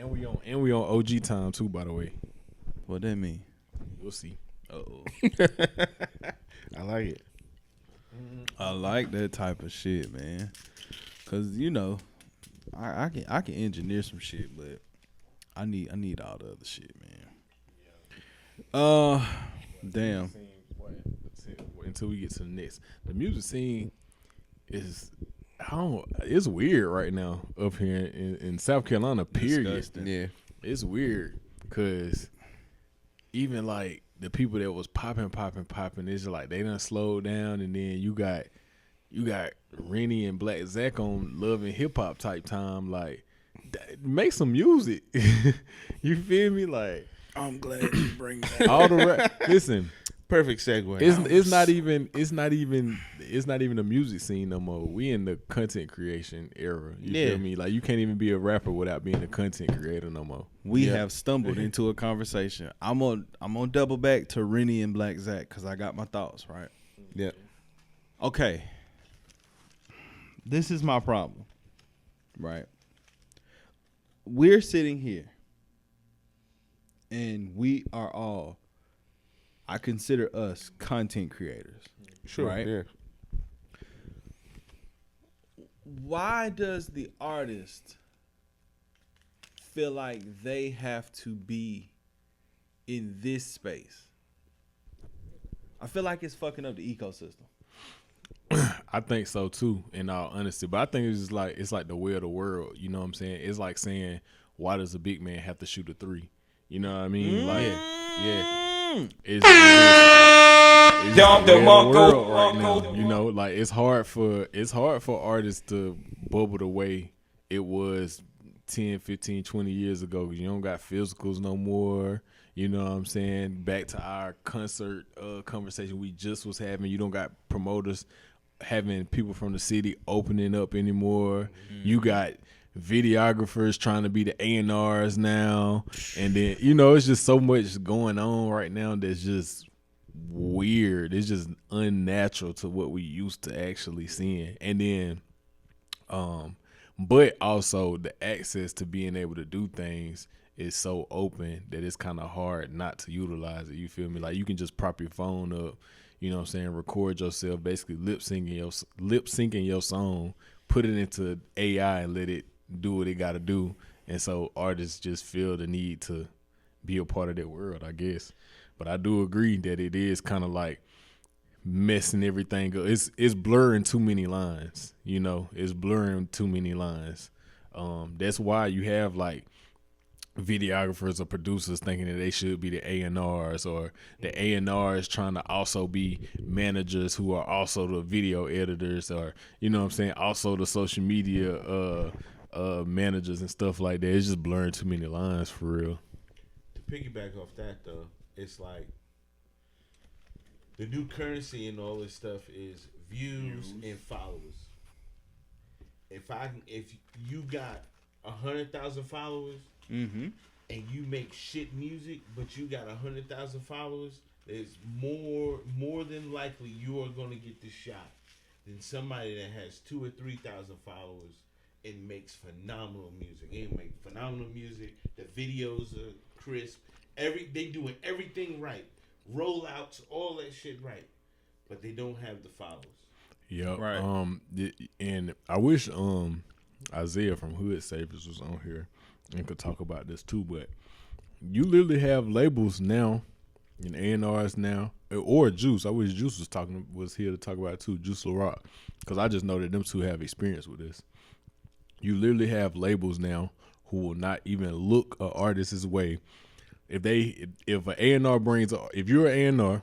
And we on OG time too, by the way. What that mean? We'll see. Oh, I like it. I like that type of shit, man. Cause I can engineer some shit, but I need all the other shit, man. Damn. Until we get to the next, the music scene is it's weird right now up here in South Carolina. Period. Disgusting. Yeah. It's weird because even like the people that was popping, it's like they done slowed down, and then you got Rennie and Black Zach on Love and Hip Hop type time. Like, make some music. You feel me? Like, I'm glad you bring that. all the listen. Perfect segue. It's not even a music scene no more. We in the content creation era. You feel me? Like, you can't even be a rapper without being a content creator no more. We have stumbled into a conversation. I'm gonna double back to Rennie and Black Zach because I got my thoughts right. Yeah. Okay. This is my problem. Right. We're sitting here, and we are all, I consider us content creators. Sure. Right? Yeah. Why does the artist feel like they have to be in this space? I feel like it's fucking up the ecosystem. I think so too, in all honesty. But I think it's like the way of the world. You know what I'm saying? It's like saying, why does a big man have to shoot a three? You know what I mean? Like, yeah. It's the world right now. You know, like it's hard for artists to bubble the way it was 10, 15, 20 years ago. You don't got physicals no more. You know what I'm saying? Back to our concert conversation we just was having. You don't got promoters having people from the city opening up anymore. You got videographers trying to be the A&Rs now. And then, it's just so much going on right now that's just weird. It's just unnatural to what we used to actually seeing. And then, but also the access to being able to do things is so open that it's kind of hard not to utilize it. You feel me? Like, you can just prop your phone up, you know what I'm saying, record yourself, basically lip syncing your song, put it into AI and let it do what it got to do. And so artists just feel the need to be a part of that world, I guess. But I do agree that it is kind of like messing everything up. It's blurring too many lines, It's blurring too many lines. That's why you have like videographers or producers thinking that they should be the A&Rs, or the A&Rs trying to also be managers who are also the video editors, or also the social media managers and stuff like that. It's just blurring too many lines for real. To piggyback off that though, it's like the new currency and all this stuff is views and followers. If you got 100,000 followers, and you make shit music, but you got 100,000 followers, it's more than likely you are going to get the shot than somebody that has 2,000 or 3,000 followers and makes phenomenal music. They make phenomenal music. The videos are crisp. They doing everything right. Rollouts, all that shit right, but they don't have the followers. Yeah. Right. And I wish Isaiah from Hood Savers was on here and could talk about this too, but you literally have labels now and A&Rs now, or Juice. I wish Juice was here to talk about it too, Juice LaRock, because I just know that them two have experience with this. You literally have labels now who will not even look an artist's way. If an A&R if you're an A&R,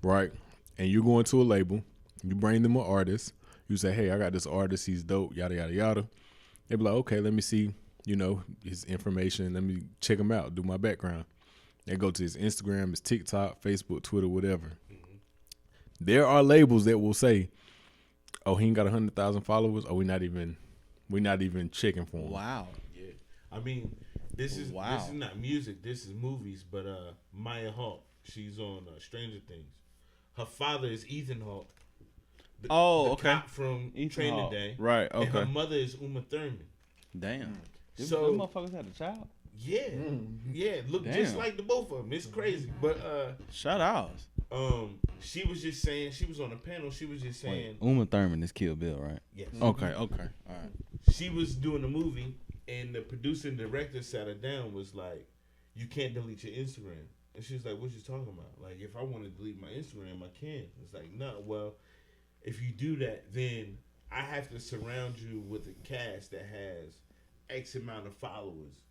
right, and you're going to a label, you bring them an artist, you say, hey, I got this artist, he's dope, yada, yada, yada. They be like, okay, let me see, his information. Let me check him out, do my background. They go to his Instagram, his TikTok, Facebook, Twitter, whatever. There are labels that will say, oh, he ain't got 100,000 followers, or we're not even checking for him. Wow. Yeah. I mean, this is not music, this is movies, but Maya Hawke, she's on Stranger Things. Her father is Ethan Hawke. The cop from Training Day. Right, okay. And her mother is Uma Thurman. Damn. So them motherfuckers had a child. Yeah, look just Damn. like the both of them. It's crazy, but Shout outs. she was just saying, she was on a panel. She was just saying, Uma Thurman is Kill Bill, right? yes. Okay, all right. She was doing the movie, and the producer and director sat her down. Was like, you can't delete your Instagram. And she was like, what you talking about? Like, if I want to delete my Instagram, I can. It's like, no. Well, if you do that, then I have to surround you with a cast that has X amount of followers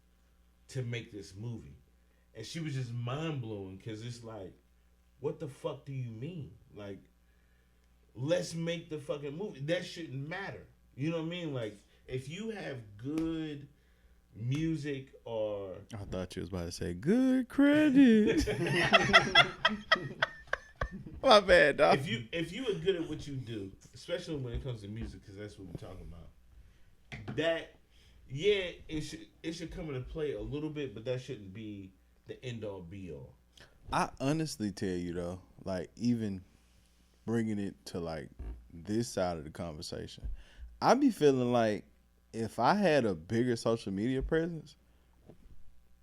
to make this movie. And she was just mind blowing because it's like, what the fuck do you mean? Like, let's make the fucking movie. That shouldn't matter. You know what I mean? Like, if you have good music or I thought you was about to say good credit. My bad, dog. if you are good at what you do, especially when it comes to music, because that's what we're talking about. That it should come into play a little bit, but that shouldn't be the end all be all. I honestly tell you though, like even bringing it to like this side of the conversation, I be feeling like if I had a bigger social media presence,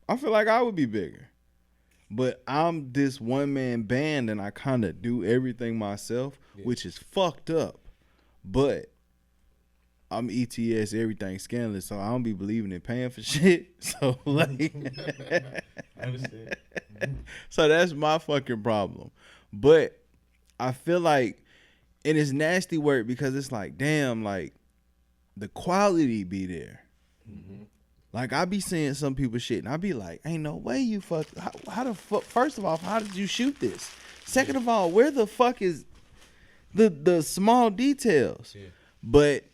I feel like I would be bigger. But I'm this one man band and I kind of do everything myself, which is fucked up. But I'm ETS, everything scandalous, so I don't be believing in paying for shit. So like, I understand. So that's my fucking problem. But I feel like, and it's nasty work because it's like, damn, like the quality be there. Mm-hmm. Like I be seeing some people shit, and I be like, ain't no way you fuck. How the fuck? First of all, how did you shoot this? Second of all, where the fuck is the small details? Yeah. But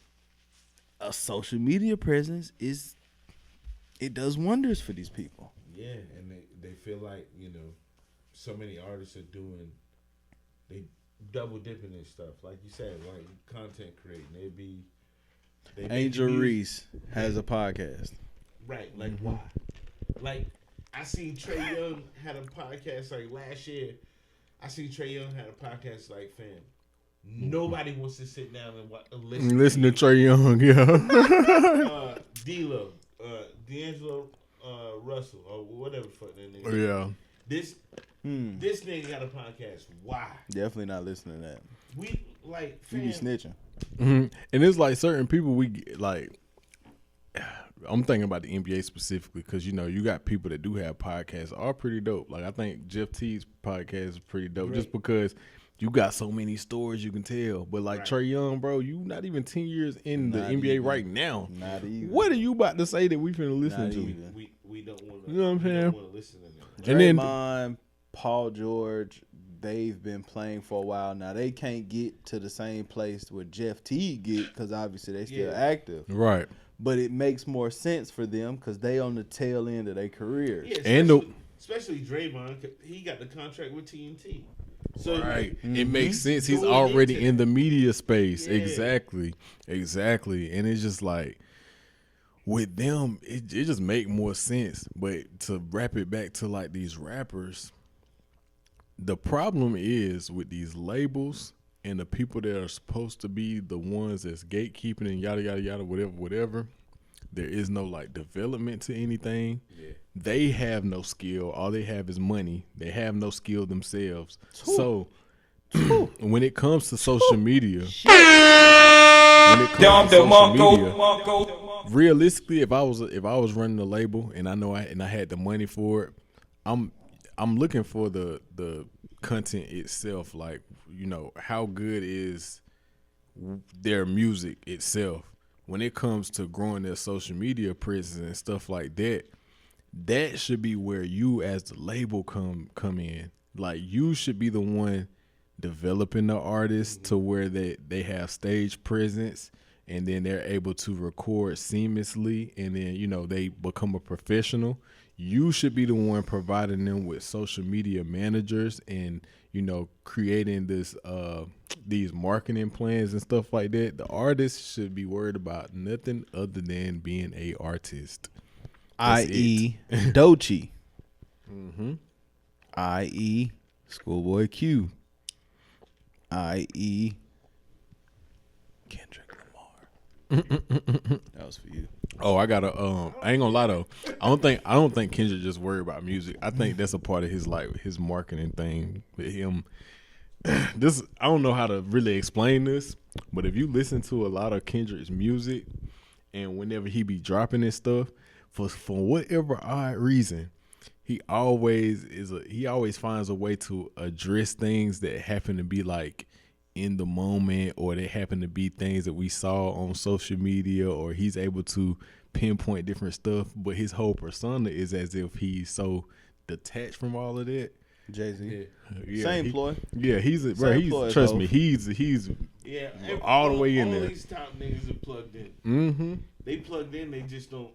a social media presence it does wonders for these people. Yeah, and they feel like, you know, so many artists are they double dipping and stuff. Like you said, like content creating. Angel Reese has a podcast. Right, like why? Like I seen Trey Young had a podcast like last year. I seen Trey Young had a podcast like, fam, nobody wants to sit down and listen to Trey Young, yeah. D-Lo, D'Angelo Russell, or whatever the fuck that nigga. Yeah. This nigga got a podcast. Why? Definitely not listening to that. We like, fam, you be snitching. Mm-hmm. And it's like certain people I'm thinking about the NBA specifically because, you know, you got people that do have podcasts are pretty dope. Like I think Jeff T's podcast is pretty dope. Great. Just because you got so many stories you can tell. But like Trey Young, bro, you not even 10 years in the NBA right now. Not even. What are you about to say that we finna listen to? We don't want to. You know what I'm saying? Don't want to listen to them. Draymond, Paul George, they've been playing for a while now. They can't get to the same place where Jeff T get because obviously they still active. Right. But it makes more sense for them because they on the tail end of their careers. Yeah, especially Draymond, he got the contract with TNT. So it makes sense. He's already in the media space. Yeah. Exactly. And it's just like with them, it just make more sense. But to wrap it back to like these rappers, the problem is with these labels and the people that are supposed to be the ones that's gatekeeping and yada, yada, yada, whatever, there is no like development to anything. Yeah. They have no skill. All they have is money. They have no skill themselves. So when it comes to social media, realistically, if I was running a label and I had the money for it, I'm looking for the content itself, like, you know, how good is their music itself. When it comes to growing their social media presence and stuff like that, that should be where you as the label come in. Like you should be the one developing the artist to where they have stage presence and then they're able to record seamlessly and then, you know, they become a professional. You should be the one providing them with social media managers and, you know, creating these marketing plans and stuff like that. The artist should be worried about nothing other than being a artist. I.e. Doechii. Mm-hmm. I.e. Schoolboy Q. I.e. Kendrick Lamar. That was for you. Oh, I gotta. I ain't gonna lie though. I don't think Kendrick just worry about music. I think that's a part of his his marketing thing with him. This I don't know how to really explain this, but if you listen to a lot of Kendrick's music, and whenever he be dropping his stuff, for whatever odd reason, he always finds a way to address things that happen to be like in the moment, or they happen to be things that we saw on social media, or he's able to pinpoint different stuff, but his whole persona is as if he's so detached from all of that. Jay-Z. Yeah, Same ploy. Yeah, he's trust me, he's all the way in there. All these top niggas are plugged in. Mm-hmm. They plugged in. They just don't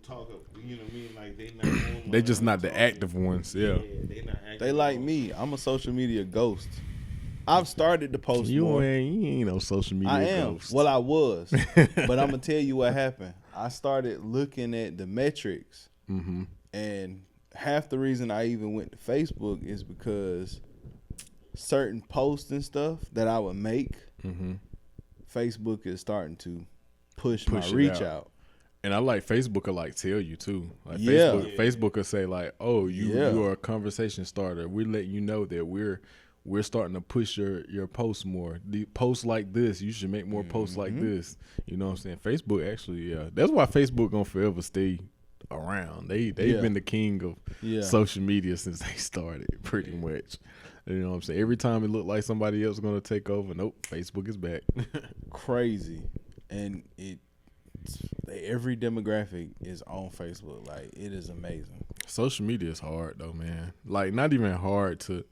talk. You know what I mean? Like they not. They just not the active ones. Yeah. They not active. They like me. I'm a social media ghost. I've started to post more. You ain't no social media I am. ghost. Well, I was. But I'm going to tell you what happened. I started looking at the metrics. Mm-hmm. And half the reason I even went to Facebook is because certain posts and stuff that I would make, mm-hmm. Facebook is starting to push my reach out. And I like Facebook will like tell you too. Like Yeah. Facebook will say like, oh, you are a conversation starter. We're letting you know that we're starting to push your posts more. The posts like this, you should make more posts like this. You know what I'm saying? Facebook actually, that's why Facebook gonna forever stay around. They've been the king of social media since they started, pretty much. You know what I'm saying? Every time it looked like somebody else was gonna take over, nope, Facebook is back. Crazy. And every demographic is on Facebook. Like, it is amazing. Social media is hard though, man. Like, not even hard to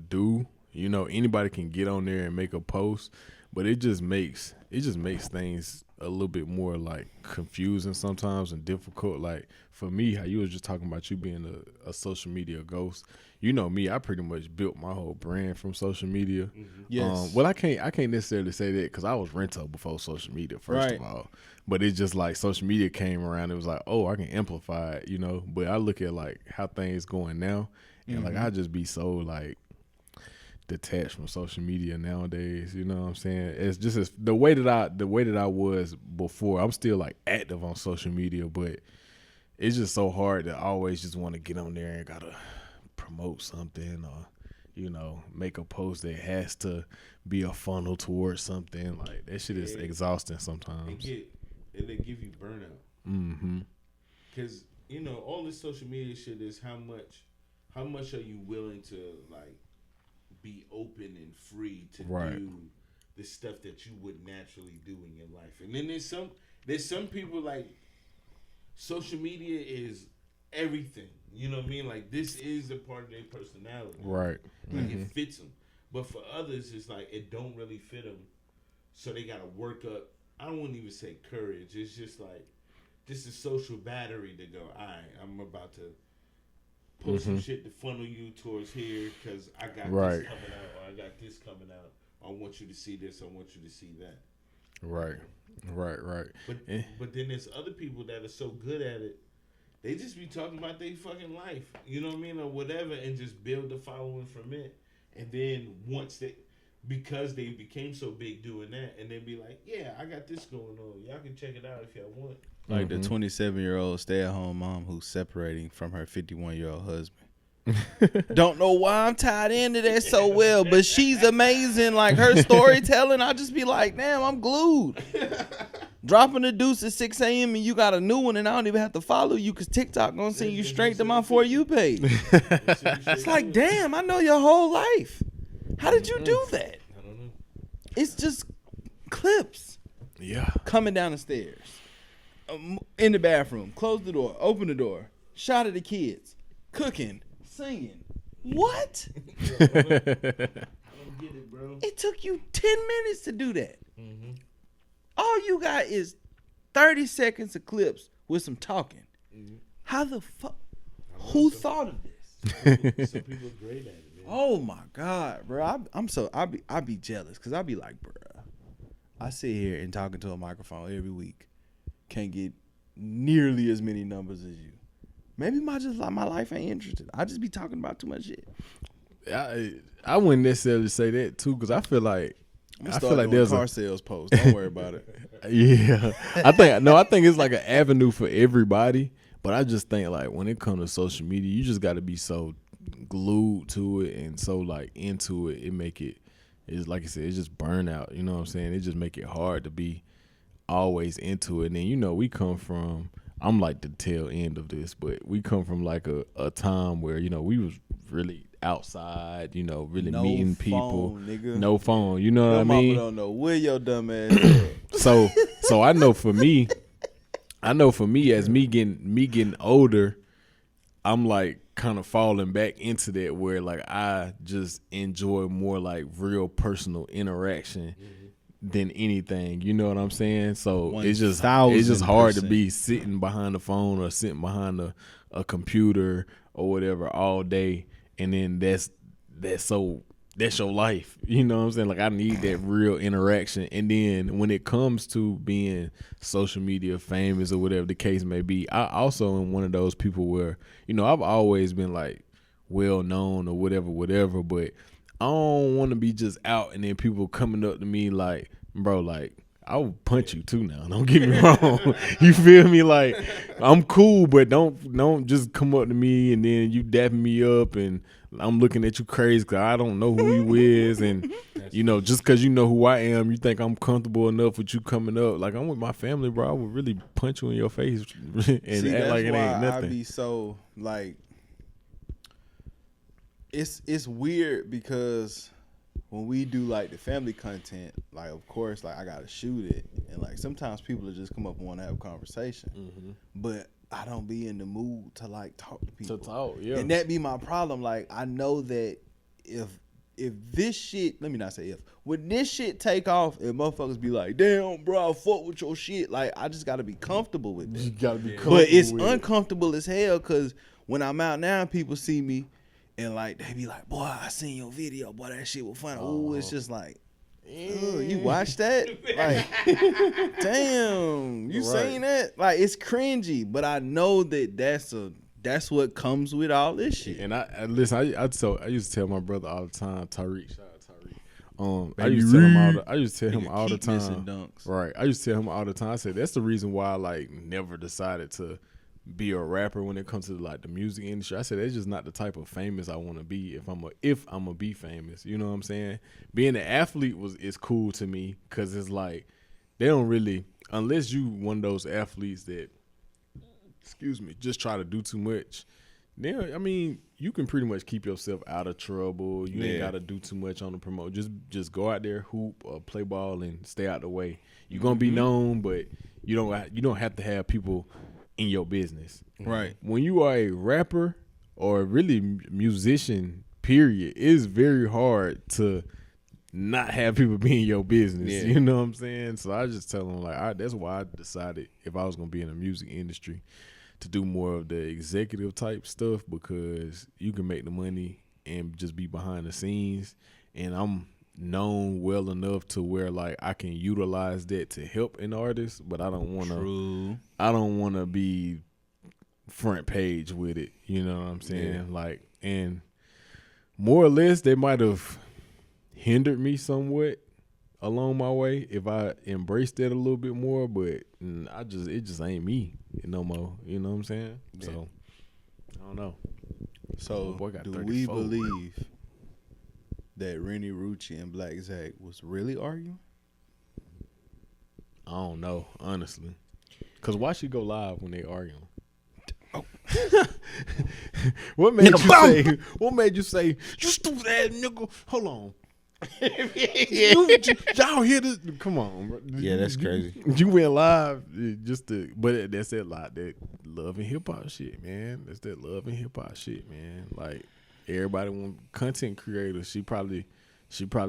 do. You know, anybody can get on there and make a post, but it just makes things a little bit more like confusing sometimes and difficult. Like for me, how you was just talking about you being a social media ghost. You know me, I pretty much built my whole brand from social media. Mm-hmm. Yes. Well, I can't necessarily say that because I was Rento before social media, first of all. But it's just like social media came around. It was like, oh, I can amplify it, you know. But I look at like how things going now, and like I just be so like detached from social media nowadays. You know what I'm saying? It's just the way that I was before. I'm still like active on social media, but it's just so hard to always just want to get on there and gotta promote something or, you know, make a post that has to be a funnel towards something. Like that shit is exhausting sometimes. They give you burnout. Mm-hmm. Because, you know, all this social media shit is how much are you willing to like be open and free to do the stuff that you would naturally do in your life. And then there's some people like social media is everything. You know what I mean? Like this is a part of their personality. Right. Like it fits them. But for others, it's like it don't really fit them. So they got to work up. I don't want to even say courage. It's just like just a social battery to go, all right, I'm about to post some shit to funnel you towards here because I got this coming out, or I got this coming out. I want you to see this. I want you to see that. Right. But then there's other people that are so good at it, they just be talking about their fucking life, you know what I mean, or whatever, and just build the following from it. And then because they became so big doing that, and then be like, yeah, I got this going on. Y'all can check it out if y'all want. Like the 27-year-old stay-at-home mom who's separating from her 51-year-old husband. Don't know why I'm tied into that so well, but she's amazing. Like her storytelling, I just be like, damn, I'm glued. Dropping the deuce at 6 a.m. and you got a new one, and I don't even have to follow you because TikTok gonna send you straight to my For You page. It's like, damn, I know your whole life. How did you do that? I don't know. It's just clips. Yeah. Coming down the stairs. In the bathroom. Close the door. Open the door. Shot at the kids. Cooking. Singing. What? I don't get it, bro. It took you 10 minutes to do that. Mm-hmm. All you got is 30 seconds of clips with some talking. Mm-hmm. How the fuck? Who thought of this? Some people are great at it, man. Oh my God, bro. I be jealous because I be like, bro, I sit here and talking to a microphone every week. Can't get nearly as many numbers as you. Maybe my life ain't interesting. I just be talking about too much shit. I wouldn't necessarily say that too, because I feel like I'm gonna start doing car sales posts. Don't worry about it. Yeah, I think it's like an avenue for everybody. But I just think like when it comes to social media, you just got to be so glued to it and so like into it. It's like I said, it's just burnout. You know what I'm saying? It just make it hard to be always into it. And then we come from. I'm like the tail end of this, but we come from like a time where we was really outside, really No meeting phone, people. nigga. No phone, you know what I mean? Mama don't know where your dumb ass is. So I know for me, as me getting older, I'm like kind of falling back into that where like I just enjoy more like real personal interaction than anything. You know what I'm saying? So it's just hard to be sitting behind the phone or sitting behind a computer or whatever all day, and then that's your life. You know what I'm saying? Like I need that real interaction. And then when it comes to being social media famous or whatever the case may be, I also am one of those people where I've always been like well known or whatever, but I don't want to be just out and then people coming up to me like, bro, like I will punch you too now. Don't get me wrong. You feel me? Like I'm cool, but don't just come up to me and then you dapping me up and I'm looking at you crazy because I don't know who you is, and just because you know who I am, you think I'm comfortable enough with you coming up. Like I'm with my family, bro. I would really punch you in your face and act like it ain't nothing. I be so like, it's weird because when we do like the family content, like of course, like I gotta shoot it, and like sometimes people will just come up and want to have a conversation, but I don't be in the mood to like talk to people. And that be my problem. Like I know that if this shit, let me not say if, when this shit take off and motherfuckers be like, damn, bro, I fuck with your shit. Like I just gotta be comfortable with it. You gotta be comfortable. But it's uncomfortable as hell because when I'm out now, people see me. And like they be like, boy, I seen your video, boy, that shit was funny. Ooh, it's just like, you watched that? Like, damn, you seen that? Like, it's cringy, but I know that that's what comes with all this shit. And I used to tell my brother all the time, Tariq, shout out Tariq. I used to tell him all the time. Dunks. Right. I used to tell him all the time. I said that's the reason why I like never decided to be a rapper when it comes to like the music industry. I said that's just not the type of famous I want to be if I'm gonna be famous. You know what I'm saying? Being an athlete is cool to me because it's like they don't really, unless you one of those athletes that just try to do too much. Then I mean you can pretty much keep yourself out of trouble. You ain't gotta do too much on the promote. Just go out there, hoop or play ball and stay out the way. You're gonna be known, but you don't have to have people in your business. Right. When you are a rapper or really musician, period, it's very hard to not have people be in your business. Yeah. You know what I'm saying? So I just tell them like, that's why I decided if I was gonna be in the music industry to do more of the executive type stuff because you can make the money and just be behind the scenes, and I'm known well enough to where like I can utilize that to help an artist, but I don't want to be front page with it. You know what I'm saying? Yeah. Like, and more or less they might have hindered me somewhat along my way if I embraced that a little bit more, but it just ain't me no more. You know what I'm saying? Yeah. So I don't know. So do 34. We believe that Rennie Rucci and Black Zach was really arguing? I don't know, honestly. Because why should go live when they arguing? Oh. What made you say, you stupid ass nigga? Hold on. Y'all hear this? Come on, bro. Yeah, that's crazy. You went live but that's that love and hip hop shit, man. That's that love and hip hop shit, man. Like everybody content creators. She probably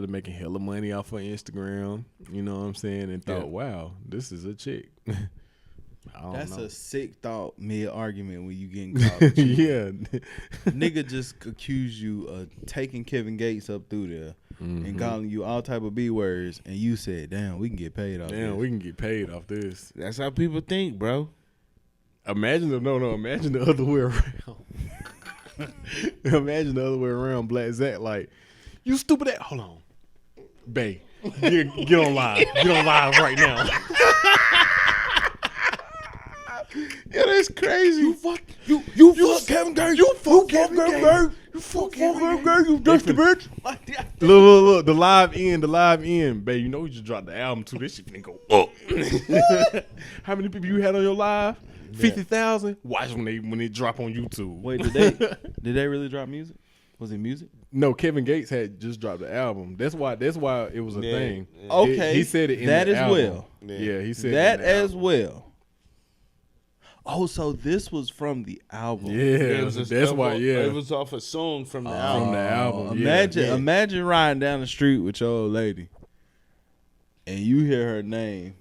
making hella money off her Instagram. You know what I'm saying? And thought, wow, this is a chick. That's a sick thought mid argument when you getting caught. Yeah, nigga just accused you of taking Kevin Gates up through there and calling you all type of B words, and you said, "Damn, we can get paid off. We can get paid off this." That's how people think, bro. Imagine the other way around. Imagine the other way around. Black Zach like, you stupid ass. Hold on, bae. Get on live. Get on live right now. Yeah, that's crazy. You fuck Kevin Gates. You fuck Kevin Gates. You fuck Kevin Gates. You dusty bitch. Look, the live end, babe. You know we just dropped the album too. This shit finna go up. How many people you had on your live? 50,000. Watch when they drop on YouTube. Wait, did they really drop music? Was it music? No, Kevin Gates had just dropped the album. That's why it was a thing. Yeah. Okay, he said it in that the as album. well. Yeah, he said That it in the as album. well. Oh, so this was from the album. Yeah, that's why. Yeah, It was off a song from the from album. the album. Yeah. Imagine riding down the street with your old lady, and you hear her name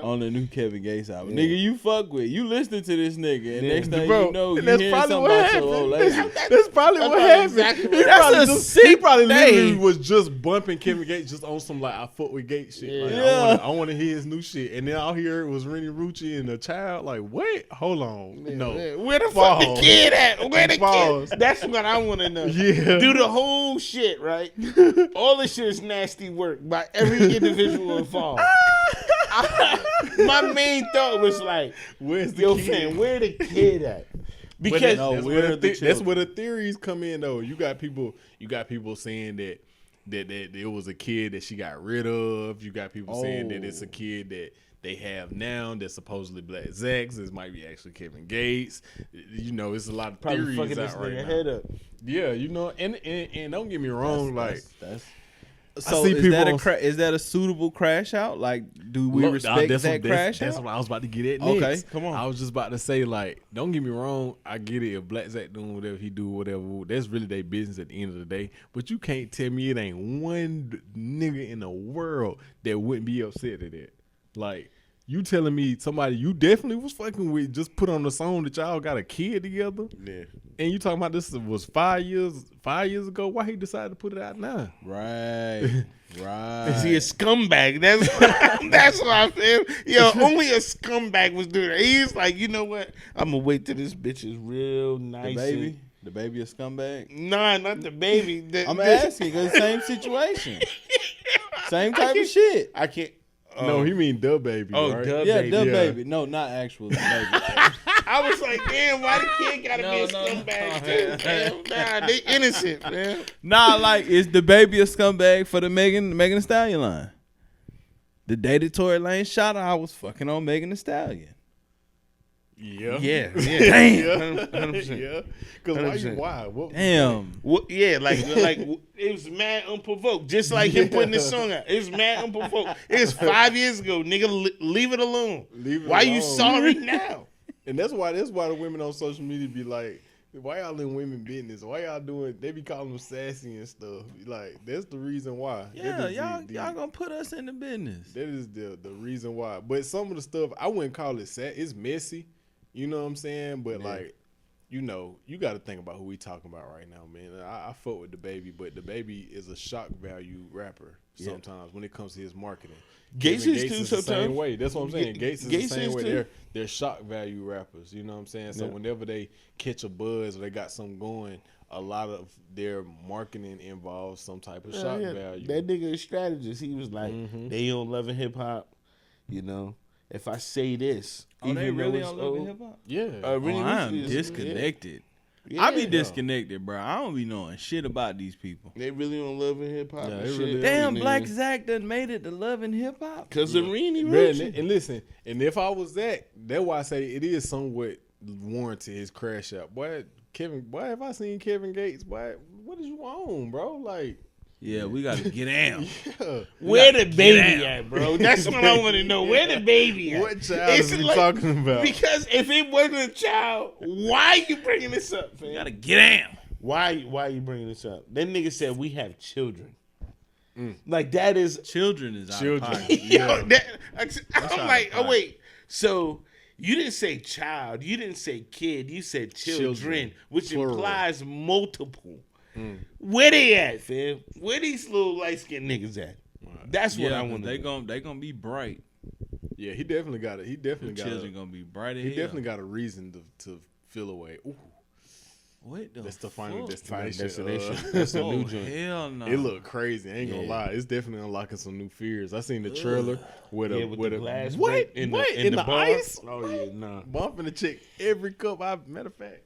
on the new Kevin Gates album. Yeah. Nigga, you fuck with. You listening to this nigga, and Yeah. next thing Bro, you know, you and that's hearing probably something what about your old lady. That's probably what probably happened. exactly what He That's probably a just- sick he probably literally day. was just bumping Kevin Gates just on some like I fuck with Gates shit. Like, Yeah. I want to hear his new shit, and then all here was Rennie Rucci and a child. Like, wait, hold on, no, Where the fuck the Pause. kid at? Where the Pause. kid? That's what I want to know. Yeah. Do the whole shit, right? All this shit is nasty work by every individual involved. My main thought was like, where's the yo, kid? fam, where the kid at? Because that's, where where are the the that's where the theories come in though. You got people saying that it was a kid that she got rid of. You got people saying that it's a kid that they have now that's supposedly Black Zax. This might be actually Kevin Gates. You know, it's a lot of probably theories fucking this out right nigga now. head up. Yeah, you know, and don't get me wrong, So see is that people is that a suitable crash out? Like, do we look, respect that's that what, crash That's out? what I was about to get at Okay, next. come on. I was just about to say, like, don't get me wrong. I get it. If Black Zack doing whatever he do, whatever, that's really their business at the end of the day. But you can't tell me it ain't one nigga in the world that wouldn't be upset at that. Like, you telling me somebody you definitely was fucking with just put on the song that y'all got a kid together? Yeah. And you talking about this was 5 years ago? Why he decided to put it out now? Right, right. Is he a scumbag? That's what I feel. Yo, only a scumbag was doing that. He's like, you know what? I'm gonna wait till this bitch is real nice. The baby a scumbag? Nah, not the baby. I'm asking because same situation, same type of shit. I can't. No, he mean the baby. Oh, right? the Yeah, baby. the Yeah. baby. No, not actual baby. I was like, damn, why the kid gotta be a No, scumbag too, man? Nah, they innocent, man. Nah, like, is the baby a scumbag for the Megan Thee Stallion line? The day that Tory Lane shot her, I was fucking on Megan Thee Stallion. Yeah. Yeah. Damn. 100%. Yeah. Because 100%. why? What? Damn. Well, yeah, like it was mad unprovoked. Just like him putting this song out. It was mad unprovoked. It was 5 years ago, nigga. Leave it alone. Leave it Why you alone. sorry now? And that's why the women on social media be like, why y'all in women business? Why y'all doing? They be calling them sassy and stuff. Like that's the reason why. Yeah, That is y'all gonna put us in the business. That is the reason why. But some of the stuff I wouldn't call it sad. It's messy. You know what I'm saying? But like, you know, you got to think about who we talking about right now, man. I fuck with the baby, but the baby is a shock value rapper sometimes when it comes to his marketing. Gates Kevin is Gates too is the sometimes. same way. That's what I'm saying. Gates is the same way. too. They're shock value rappers. You know what I'm saying? So whenever they catch a buzz or they got something going, a lot of their marketing involves some type of shock value. That nigga is strategist. He was like, Mm-hmm. they on Love and Hip Hop. You know, if I say this, Oh, they even though really it's on Love and Hip Hop? Yeah. Really, I'm is- disconnected. Yeah. I be Yeah. disconnected, bro. I don't be knowing shit about these people. They really on Love and Hip Hop. Yeah, and they shit. really Damn, Black Zack done made it to Love and Hip Hop. Cause of Rennie Man, Rucci. and listen, and if I was that's why I say it is somewhat warranted his crash out. Boy, if I seen Kevin Gates, boy, what is you on, bro? Like, Yeah, we gotta get down. yeah. Where the baby at, bro? That's what I want to know. Where the baby at? What child It's is we like- talking about? Because if it wasn't a child, why you bringing this up, fam? Gotta get down. Why you bringing this up? That nigga said we have children. Like that is Children is out Children. of pocket. yo. That, I'm out like, of oh wait. So you didn't say child. You didn't say kid. You said children, which Plural. implies multiple. Where they at, fam? Where these little light skinned niggas at? That's what I want to know. They gonna be bright. Yeah, he definitely got it. He definitely got Children it. gonna be bright as He hell. definitely got a reason to feel away. Ooh. What the That's the final fuck? destination. That's a Oh, new joint. hell no. It look crazy. I ain't gonna Yeah. lie. It's definitely unlocking some new fears. I seen the trailer with Yeah, a with with the a glass what break in what the in the bar. ice. Oh yeah, nah. Bumping to check every cup. Matter of fact,